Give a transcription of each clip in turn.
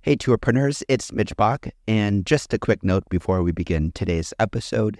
Hey, Tourpreneurs, it's Mitch Bach, and just a quick note before we begin today's episode.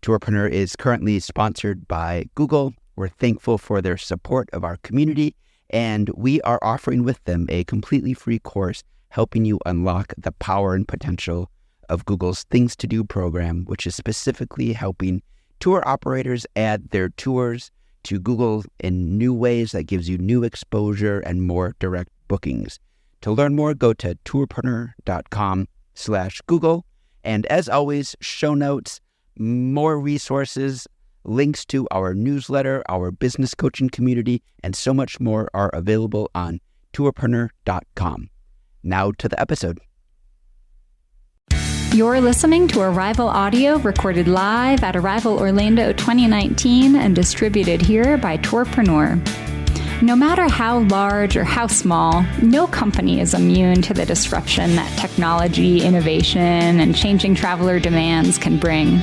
Tourpreneur is currently sponsored by Google. We're thankful for their support of our community, and we are offering with them a completely free course helping you unlock the power and potential of Google's Things to Do program, which is specifically helping tour operators add their tours to Google in new ways that gives you new exposure and more direct bookings. To learn more, go to tourpreneur.com/Google. And as always, show notes, more resources, links to our newsletter, our business coaching community, and so much more are available on tourpreneur.com. Now to the episode. You're listening to Arival audio recorded live at Arival Orlando 2019 and distributed here by Tourpreneur. No matter how large or how small, no company is immune to the disruption that technology, innovation, and changing traveler demands can bring.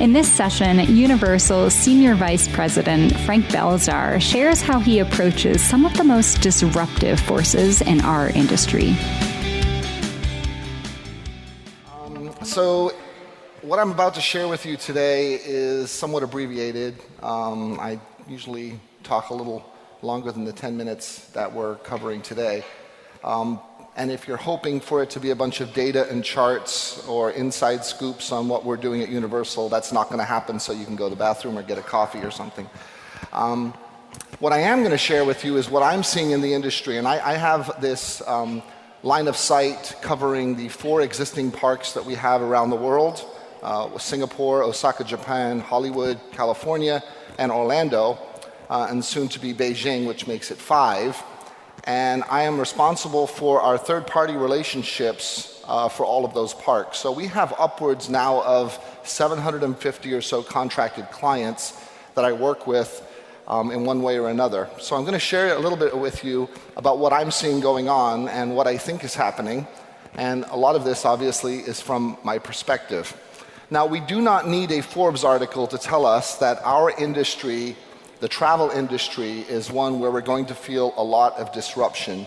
In this session, Universal's Senior Vice President, Frank Belzer, shares how he approaches some of the most disruptive forces in our industry. So what I'm about to share with you today is somewhat abbreviated. I usually talk a little longer than the 10 minutes that we're covering today. And if you're hoping for it to be a bunch of data and charts or inside scoops on what we're doing at Universal, that's not going to happen, so you can go to the bathroom or get a coffee or something. What I am going to share with you is what I'm seeing in the industry, and I have this line of sight covering the 4 existing parks that we have around the world, Singapore, Osaka, Japan, Hollywood, California, and Orlando. And soon to be Beijing, which makes it 5. And I am responsible for our third-party relationships for all of those parks. So we have upwards now of 750 or so contracted clients that I work with in one way or another. So I'm going to share a little bit with you about what I'm seeing going on and what I think is happening. And a lot of this, obviously, is from my perspective. Now, we do not need a Forbes article to tell us that our industry, the travel industry, is one where we're going to feel a lot of disruption,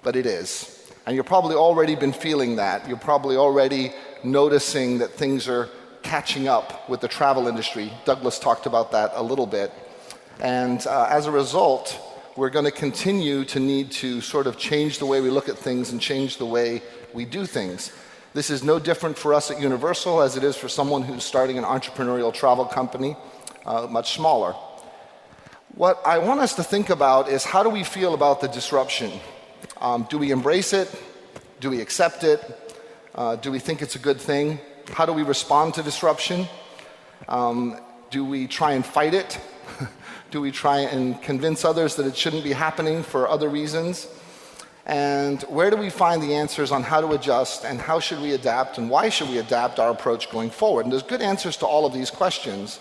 but it is. And you've probably already been feeling that. You're probably already noticing that things are catching up with the travel industry. Douglas talked about that a little bit. And as a result, we're going to continue to need to sort of change the way we look at things and change the way we do things. This is no different for us at Universal as it is for someone who's starting an entrepreneurial travel company, much smaller. What I want us to think about is, how do we feel about the disruption? Do we embrace it? Do we accept it? Do we think it's a good thing? How do we respond to disruption? Do we try and fight it? Do we try and convince others that it shouldn't be happening for other reasons? And where do we find the answers on how to adjust, and how should we adapt, and why should we adapt our approach going forward? And there's good answers to all of these questions.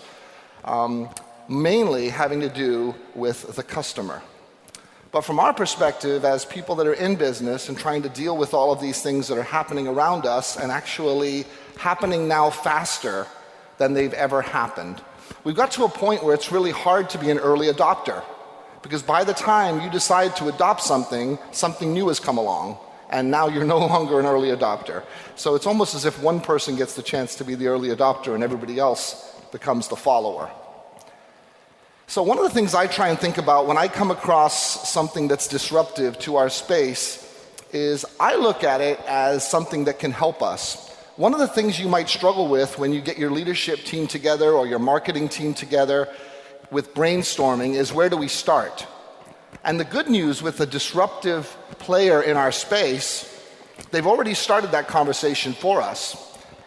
Mainly having to do with the customer. But from our perspective, as people that are in business and trying to deal with all of these things that are happening around us, and actually happening now faster than they've ever happened, we've got to a point where it's really hard to be an early adopter. Because by the time you decide to adopt something, something new has come along, and now you're no longer an early adopter. So it's almost as if one person gets the chance to be the early adopter and everybody else becomes the follower. So one of the things I try and think about when I come across something that's disruptive to our space is I look at it as something that can help us. One of the things you might struggle with when you get your leadership team together or your marketing team together with brainstorming is, where do we start? And the good news with a disruptive player in our space, they've already started that conversation for us.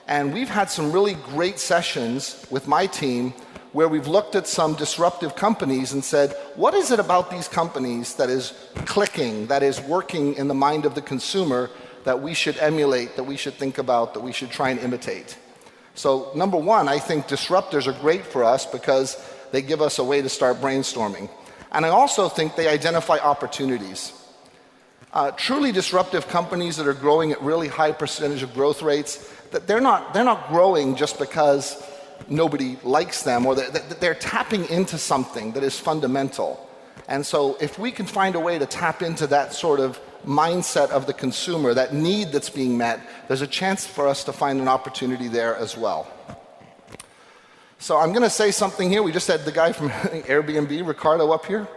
And we've had some really great sessions with my team where we've looked at some disruptive companies and said, what is it about these companies that is clicking, that is working in the mind of the consumer, that we should emulate, that we should think about, that we should try and imitate? So number one, I think disruptors are great for us because they give us a way to start brainstorming. And I also think they identify opportunities. Truly disruptive companies that are growing at really high percentage of growth rates, that they're not growing just because nobody likes them, or they're tapping into something that is fundamental. And so if we can find a way to tap into that sort of mindset of the consumer, that need that's being met, there's a chance for us to find an opportunity there as well. So I'm going to say something here. We just had the guy from Airbnb, Ricardo, up here.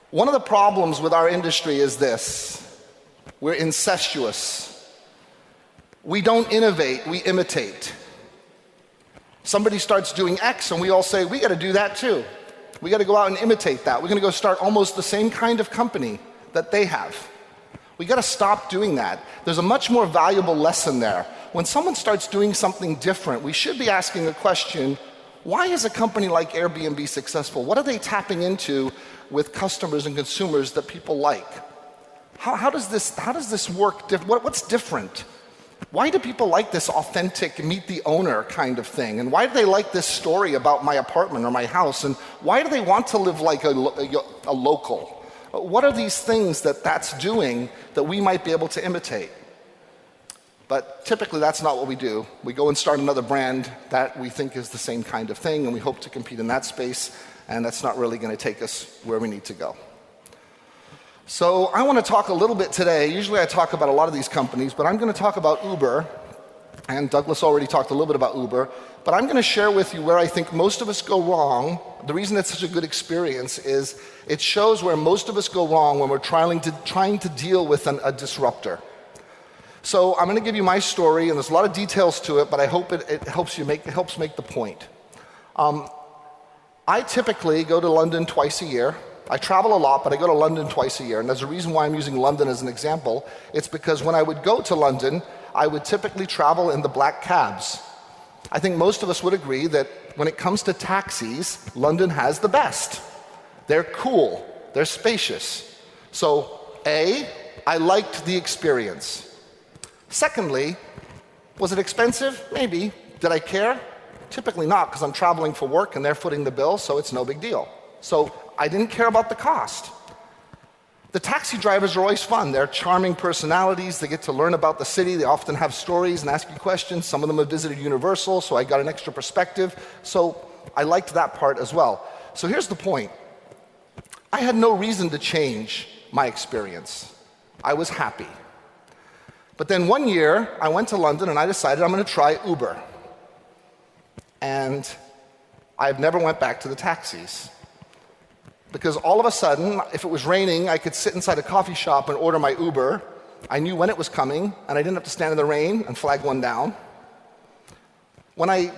One of the problems with our industry is this. We're incestuous. We don't innovate, we imitate. Somebody starts doing X and we all say, we got to do that too. We got to go out and imitate that. We're going to go start almost the same kind of company that they have. We got to stop doing that. There's a much more valuable lesson there. When someone starts doing something different, we should be asking the question, why is a company like Airbnb successful? What are they tapping into with customers and consumers that people like? How does this work? What's different? Why do people like this authentic meet the owner kind of thing? And why do they like this story about my apartment or my house? And why do they want to live like a local? What are these things that's doing that we might be able to imitate? But typically that's not what we do. We go and start another brand that we think is the same kind of thing, and we hope to compete in that space, and that's not really going to take us where we need to go. So I want to talk a little bit today. Usually I talk about a lot of these companies, but I'm going to talk about Uber. And Douglas already talked a little bit about Uber. But I'm going to share with you where I think most of us go wrong. The reason it's such a good experience is it shows where most of us go wrong when we're trying to deal with a disruptor. So I'm going to give you my story, and there's a lot of details to it, but I hope it helps make the point. I typically go to London twice a year. I travel a lot, but I go to London twice a year. And there's a reason why I'm using London as an example. It's because when I would go to London, I would typically travel in the black cabs. I think most of us would agree that when it comes to taxis, London has the best. They're cool. They're spacious. So, A, I liked the experience. Secondly, was it expensive? Maybe. Did I care? Typically not, because I'm traveling for work and they're footing the bill, so it's no big deal. So I didn't care about the cost. The taxi drivers are always fun. They're charming personalities. They get to learn about the city. They often have stories and ask you questions. Some of them have visited Universal, so I got an extra perspective. So I liked that part as well. So here's the point. I had no reason to change my experience. I was happy. But then one year, I went to London and I decided I'm going to try Uber. And I've never went back to the taxis. Because all of a sudden, if it was raining, I could sit inside a coffee shop and order my Uber. I knew when it was coming, and I didn't have to stand in the rain and flag one down. When I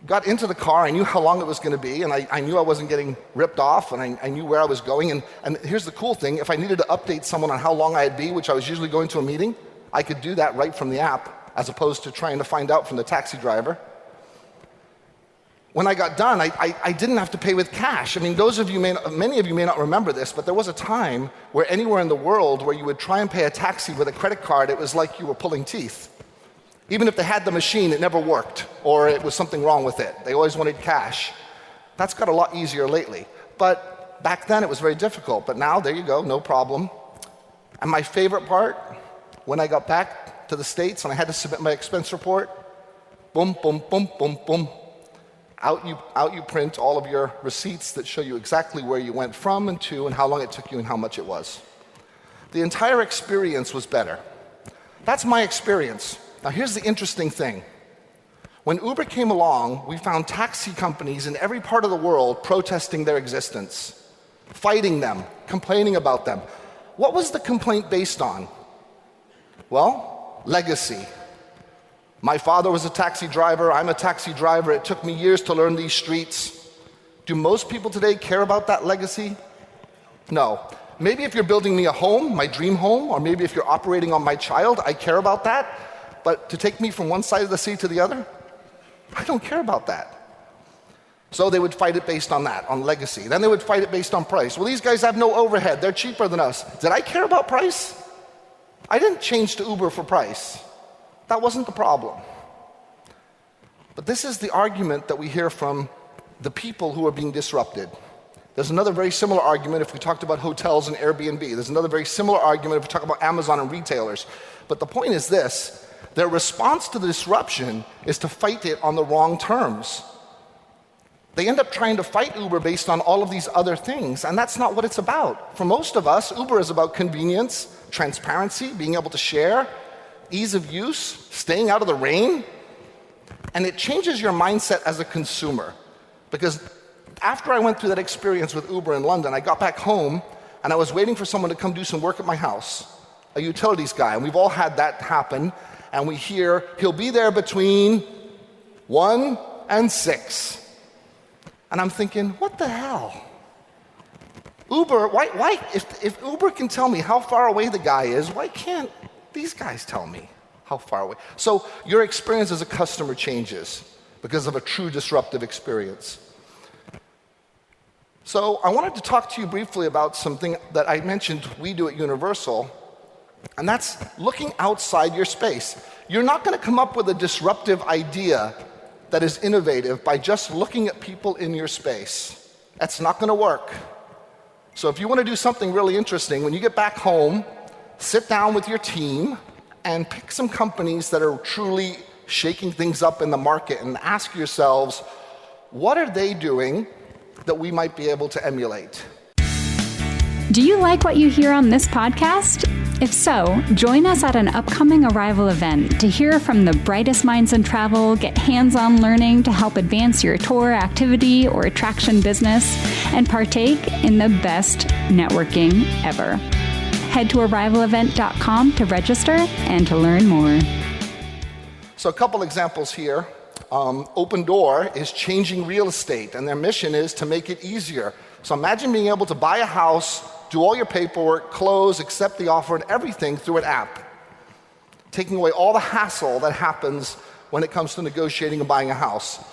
got into the car, I knew how long it was going to be, and I knew I wasn't getting ripped off, and I knew where I was going. And here's the cool thing. If I needed to update someone on how long I'd be, which I was usually going to a meeting, I could do that right from the app, as opposed to trying to find out from the taxi driver. When I got done, I didn't have to pay with cash. I mean, many of you may not remember this, but there was a time where anywhere in the world where you would try and pay a taxi with a credit card, it was like you were pulling teeth. Even if they had the machine, it never worked, or it was something wrong with it. They always wanted cash. That's got a lot easier lately. But back then, it was very difficult. But now, there you go, no problem. And my favorite part, when I got back to the States and I had to submit my expense report, boom, boom, boom, boom, boom. Out you print all of your receipts that show you exactly where you went from and to and how long it took you and how much it was. The entire experience was better. That's my experience. Now here's the interesting thing. When Uber came along, we found taxi companies in every part of the world protesting their existence, fighting them, complaining about them. What was the complaint based on? Well, legacy. My father was a taxi driver, I'm a taxi driver, it took me years to learn these streets. Do most people today care about that legacy? No. Maybe if you're building me a home, my dream home, or maybe if you're operating on my child, I care about that. But to take me from one side of the sea to the other, I don't care about that. So they would fight it based on that, on legacy. Then they would fight it based on price. Well, these guys have no overhead, they're cheaper than us. Did I care about price? I didn't change to Uber for price. That wasn't the problem. But this is the argument that we hear from the people who are being disrupted. There's another very similar argument if we talked about hotels and Airbnb. There's another very similar argument if we talk about Amazon and retailers. But the point is this, their response to the disruption is to fight it on the wrong terms. They end up trying to fight Uber based on all of these other things, and that's not what it's about. For most of us, Uber is about convenience, transparency, being able to share, ease of use, staying out of the rain, and it changes your mindset as a consumer. Because after I went through that experience with Uber in London, I got back home and I was waiting for someone to come do some work at my house, a utilities guy, and we've all had that happen, and we hear he'll be there between 1 and 6. And I'm thinking, what the hell? Uber, why if Uber can tell me how far away the guy is, why can't these guys tell me how far away? So your experience as a customer changes because of a true disruptive experience. So I wanted to talk to you briefly about something that I mentioned we do at Universal, and that's looking outside your space. You're not going to come up with a disruptive idea that is innovative by just looking at people in your space. That's not going to work. So if you want to do something really interesting, when you get back home, sit down with your team and pick some companies that are truly shaking things up in the market and ask yourselves, what are they doing that we might be able to emulate? Do you like what you hear on this podcast? If so, join us at an upcoming Arival event to hear from the brightest minds in travel, get hands-on learning to help advance your tour, activity, or attraction business, and partake in the best networking ever. Head to arivalevent.com to register and to learn more. So a couple examples here. Open Door is changing real estate, and their mission is to make it easier. So imagine being able to buy a house, do all your paperwork, close, accept the offer, and everything through an app, taking away all the hassle that happens when it comes to negotiating and buying a house.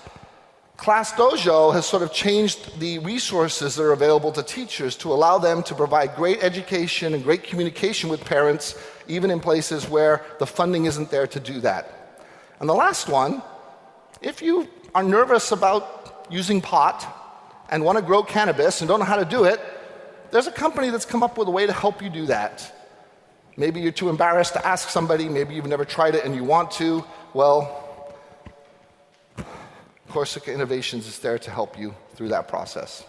Class Dojo has sort of changed the resources that are available to teachers to allow them to provide great education and great communication with parents, even in places where the funding isn't there to do that. And the last one, if you are nervous about using pot and want to grow cannabis and don't know how to do it, there's a company that's come up with a way to help you do that. Maybe you're too embarrassed to ask somebody, maybe you've never tried it and you want to. Well, Corsica Innovations is there to help you through that process.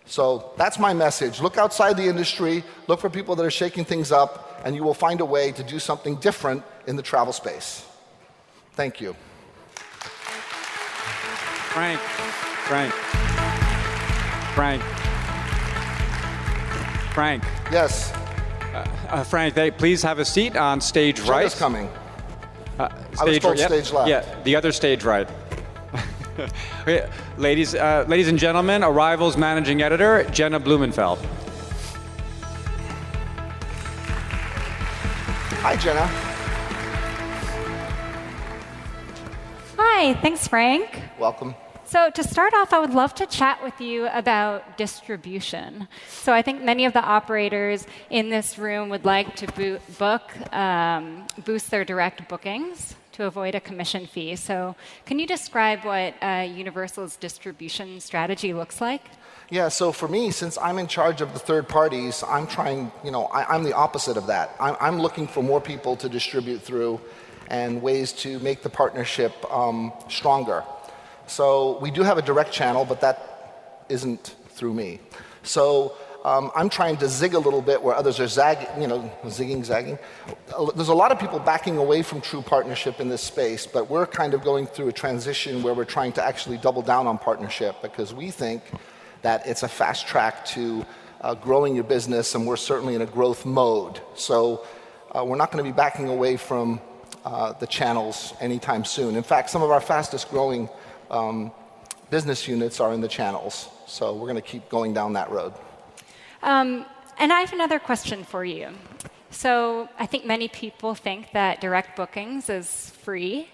So that's my message. Look outside the industry, look for people that are shaking things up, and you will find a way to do something different in the travel space. Thank you. Frank. Yes. Frank, please have a seat on stage right. Jenna's coming. I was told stage left. Yeah, the other stage right. Okay, ladies and gentlemen, Arival's managing editor, Jenna Blumenfeld. Hi, Jenna. Hi, thanks, Frank. Welcome. So to start off, I would love to chat with you about distribution. So I think many of the operators in this room would like to boost their direct bookings to avoid a commission fee. So can you describe what Universal's distribution strategy looks like? Yeah, so for me, since I'm in charge of the third parties, I'm trying, I'm the opposite of that. I'm looking for more people to distribute through and ways to make the partnership stronger. So we do have a direct channel, but that isn't through me. So I'm trying to zig a little bit where others are zigging, zagging. There's a lot of people backing away from true partnership in this space, but we're kind of going through a transition where we're trying to actually double down on partnership because we think that it's a fast track to growing your business, and we're certainly in a growth mode. So we're not going to be backing away from the channels anytime soon. In fact, some of our fastest growing business units are in the channels. So we're going to keep going down that road. And I have another question for you. So I think many people think that direct bookings is free.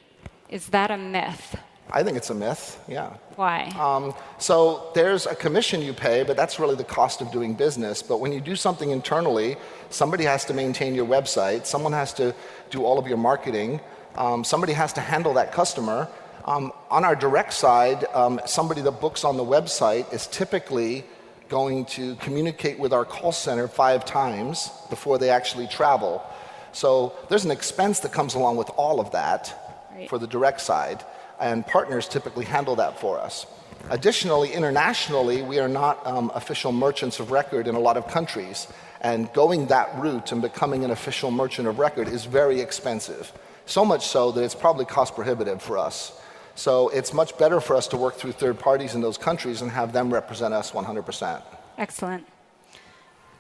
Is that a myth? I think it's a myth, yeah. Why? So there's a commission you pay, but that's really the cost of doing business. But when you do something internally, somebody has to maintain your website, someone has to do all of your marketing, somebody has to handle that customer. On our direct side, somebody that books on the website is typically going to communicate with our call center 5 times before they actually travel. So there's an expense that comes along with all of that for the direct side, and partners typically handle that for us. Additionally, internationally, we are not official merchants of record in a lot of countries. And going that route and becoming an official merchant of record is very expensive. So much so that it's probably cost prohibitive for us. So it's much better for us to work through third parties in those countries and have them represent us 100%. Excellent.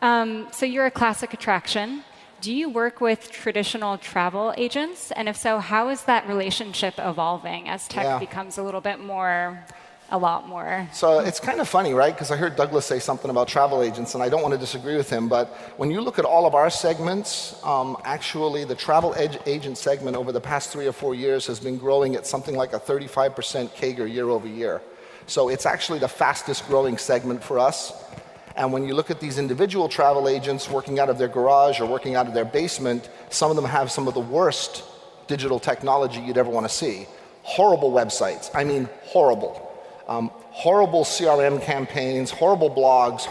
So you're a classic attraction. Do you work with traditional travel agents? And if so, how is that relationship evolving as tech becomes a lot more? So it's kind of funny, right? Because I heard Douglas say something about travel agents, and I don't want to disagree with him, but when you look at all of our segments, actually the travel agent segment over the past 3 or 4 years has been growing at something like a 35% CAGR year over year. So it's actually the fastest growing segment for us. And when you look at these individual travel agents working out of their garage or working out of their basement, some of them have some of the worst digital technology you'd ever want to see. Horrible websites. I mean, horrible. Horrible CRM campaigns, horrible blogs,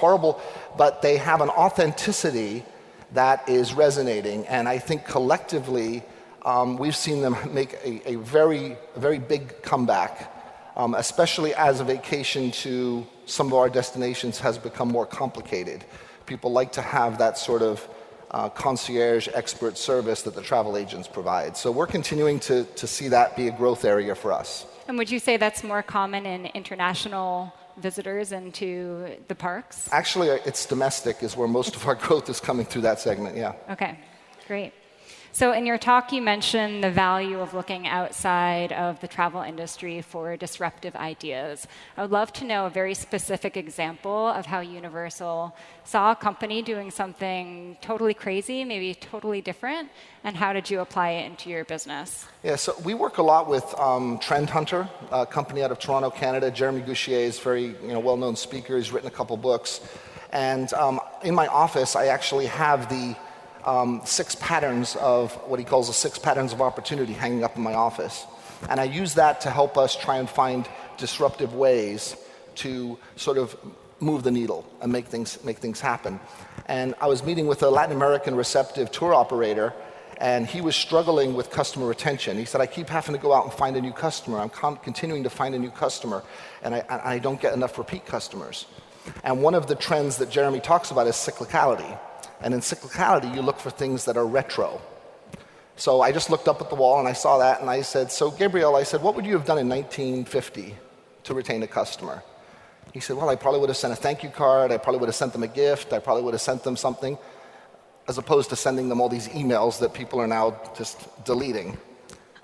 but they have an authenticity that is resonating. And I think collectively, we've seen them make a very, very big comeback, especially as a vacation to some of our destinations has become more complicated. People like to have that sort of concierge expert service that the travel agents provide. So we're continuing to see that be a growth area for us. And would you say that's more common in international visitors into the parks? Actually, it's domestic is where most of our growth is coming through that segment, yeah. Okay, great. So in your talk, you mentioned the value of looking outside of the travel industry for disruptive ideas. I would love to know a very specific example of how Universal saw a company doing something totally crazy, maybe totally different, and how did you apply it into your business? Yeah, so we work a lot with Trend Hunter, a company out of Toronto, Canada. Jeremy Gouchier is a very well-known speaker. He's written a couple books. And in my office, I actually have the 6 patterns of what he calls the 6 patterns of opportunity hanging up in my office. And I use that to help us try and find disruptive ways to sort of move the needle and make things happen. And I was meeting with a Latin American receptive tour operator, and he was struggling with customer retention. He said, I keep having to go out and find a new customer. I'm continuing to find a new customer, and I don't get enough repeat customers. And one of the trends that Jeremy talks about is cyclicality. And in cyclicality, you look for things that are retro. So I just looked up at the wall and I saw that and I said, so Gabriel, I said, what would you have done in 1950 to retain a customer? He said, well, I probably would have sent a thank you card. I probably would have sent them a gift. I probably would have sent them something, as opposed to sending them all these emails that people are now just deleting.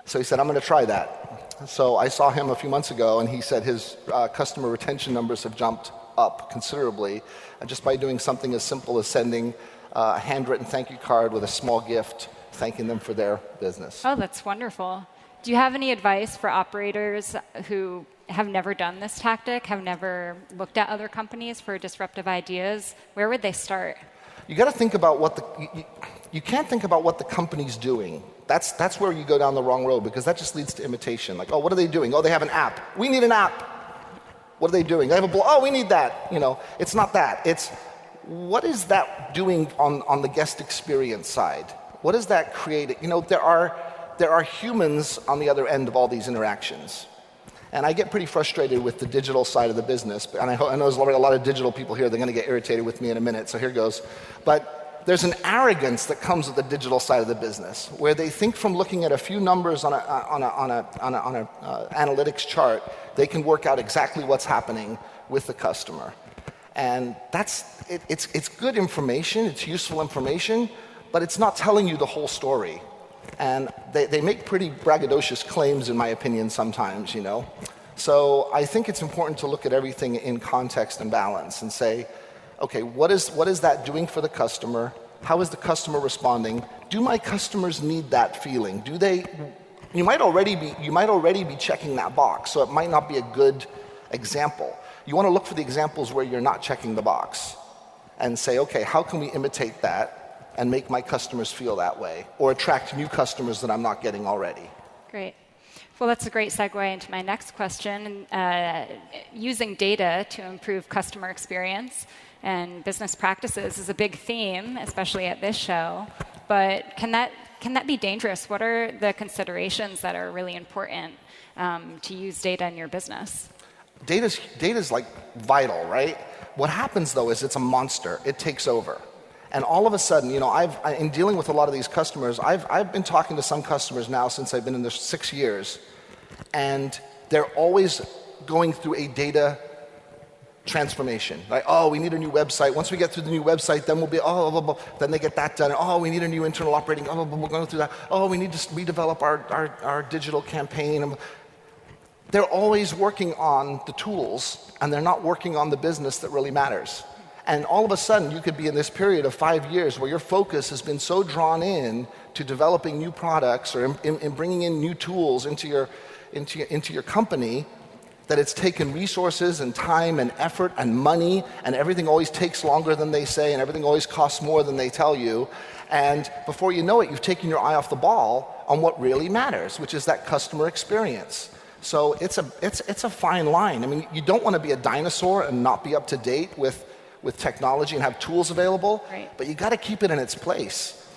So he said, I'm going to try that. So I saw him a few months ago and he said his customer retention numbers have jumped up considerably, just by doing something as simple as sending a handwritten thank you card with a small gift thanking them for their business. Oh, that's wonderful. Do you have any advice for operators who have never done this tactic, have never looked at other companies for disruptive ideas? Where would they start? You got to think about what you can't think about what the company's doing. That's where you go down the wrong road, because that just leads to imitation. Like, oh, what are they doing? Oh, they have an app. We need an app. What are they doing? They have a blog. Oh, we need that. It's not that. It's what is that doing on the guest experience side? What does that create? There are humans on the other end of all these interactions. And I get pretty frustrated with the digital side of the business. And I know there's already a lot of digital people here. They're going to get irritated with me in a minute, so here goes. But there's an arrogance that comes with the digital side of the business, where they think from looking at a few numbers on an analytics chart, they can work out exactly what's happening with the customer. And it's good information, it's useful information, but it's not telling you the whole story. And they make pretty braggadocious claims, in my opinion, sometimes, So I think it's important to look at everything in context and balance and say, okay, what is that doing for the customer? How is the customer responding? Do my customers need that feeling? You might already be checking that box, so it might not be a good example. You want to look for the examples where you're not checking the box and say, okay, how can we imitate that and make my customers feel that way, or attract new customers that I'm not getting already? Great. Well, that's a great segue into my next question. Using data to improve customer experience and business practices is a big theme, especially at this show. But can that be dangerous? What are the considerations that are really important to use data in your business? data's like vital, right? What happens though is it's a monster. It takes over. And all of a sudden, in dealing with a lot of these customers, I've been talking to some customers now since I've been in this 6 years, and they're always going through a data transformation. Like, oh, we need a new website. Once we get through the new website, then we'll be, blah, blah, blah. Then they get that done. Oh, we need a new internal operating, blah, blah, we're going through that. Oh, we need to redevelop our digital campaign. They're always working on the tools, and they're not working on the business that really matters. And all of a sudden, you could be in this period of 5 years where your focus has been so drawn in to developing new products or in bringing in new tools into your company that it's taken resources and time and effort and money, and everything always takes longer than they say, and everything always costs more than they tell you. And before you know it, you've taken your eye off the ball on what really matters, which is that customer experience. So it's a fine line. I mean, you don't want to be a dinosaur and not be up to date with technology and have tools available, right. But you got to keep it in its place.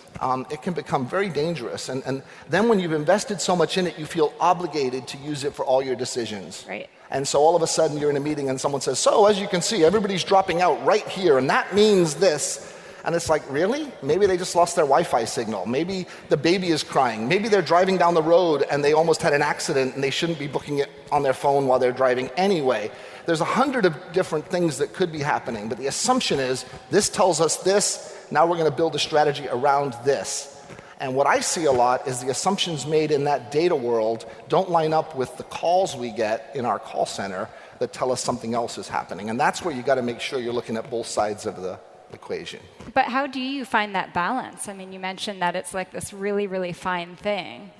It can become very dangerous. And then when you've invested so much in it, you feel obligated to use it for all your decisions. Right. And so all of a sudden you're in a meeting and someone says, so as you can see, everybody's dropping out right here, and that means this. And it's like, really? Maybe they just lost their Wi-Fi signal. Maybe the baby is crying. Maybe they're driving down the road and they almost had an accident and they shouldn't be booking it on their phone while they're driving anyway. There's 100 of different things that could be happening, but the assumption is this tells us this, now we're going to build a strategy around this. And what I see a lot is the assumptions made in that data world don't line up with the calls we get in our call center that tell us something else is happening. And that's where you got to make sure you're looking at both sides of the equation. But how do you find that balance? I mean, you mentioned that it's like this really, really fine thing.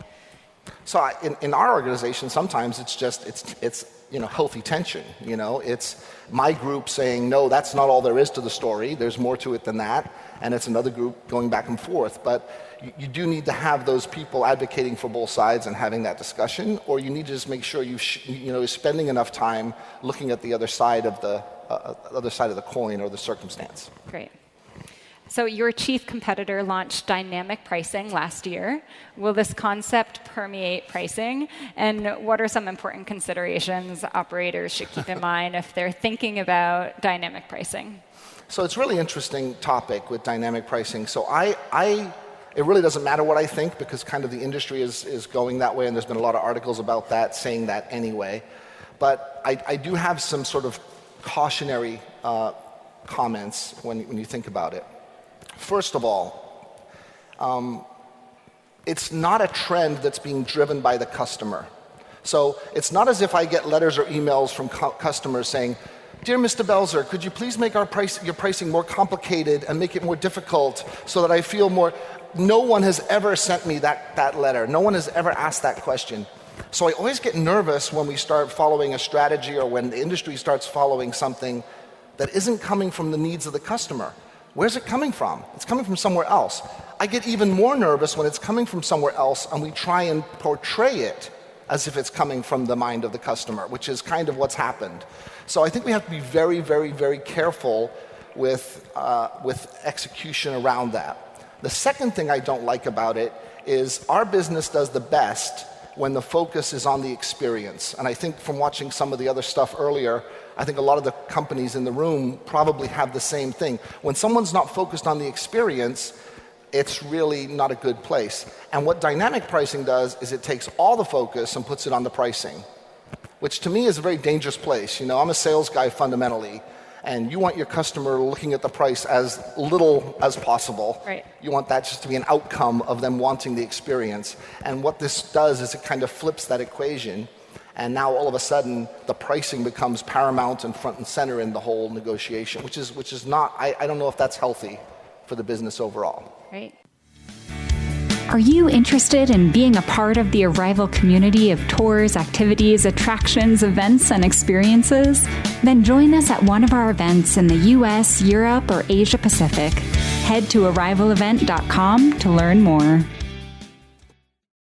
So in our organization, sometimes it's healthy tension. It's my group saying, no, that's not all there is to the story. There's more to it than that. And it's another group going back and forth. But you do need to have those people advocating for both sides and having that discussion, or you need to just make sure you're spending enough time looking at the other side of the coin or the circumstance. Great. So your chief competitor launched dynamic pricing last year. Will this concept permeate pricing? And what are some important considerations operators should keep in mind if they're thinking about dynamic pricing? So it's a really interesting topic with dynamic pricing. So it really doesn't matter what I think, because kind of the industry is going that way, and there's been a lot of articles about that, saying that anyway. But I do have some sort of cautionary comments when you think about it. First of all, it's not a trend that's being driven by the customer. So it's not as if I get letters or emails from customers saying, dear Mr. Belzer, could you please make your pricing more complicated and make it more difficult so that I feel more... No one has ever sent me that letter. No one has ever asked that question. So I always get nervous when we start following a strategy or when the industry starts following something that isn't coming from the needs of the customer. Where's it coming from? It's coming from somewhere else. I get even more nervous when it's coming from somewhere else and we try and portray it as if it's coming from the mind of the customer, which is kind of what's happened. So I think we have to be very, very, very careful with execution around that. The second thing I don't like about it is our business does the best when the focus is on the experience. And I think from watching some of the other stuff earlier, I think a lot of the companies in the room probably have the same thing. When someone's not focused on the experience, it's really not a good place. And what dynamic pricing does is it takes all the focus and puts it on the pricing, which to me is a very dangerous place. I'm a sales guy fundamentally, and you want your customer looking at the price as little as possible. Right. You want that just to be an outcome of them wanting the experience. And what this does is it kind of flips that equation, and now all of a sudden the pricing becomes paramount and front and center in the whole negotiation, which is not, I don't know if that's healthy for the business overall. Right. Are you interested in being a part of the Arival community of tours, activities, attractions, events, and experiences? Then join us at one of our events in the US, Europe, or Asia Pacific. Head to arivalevent.com to learn more.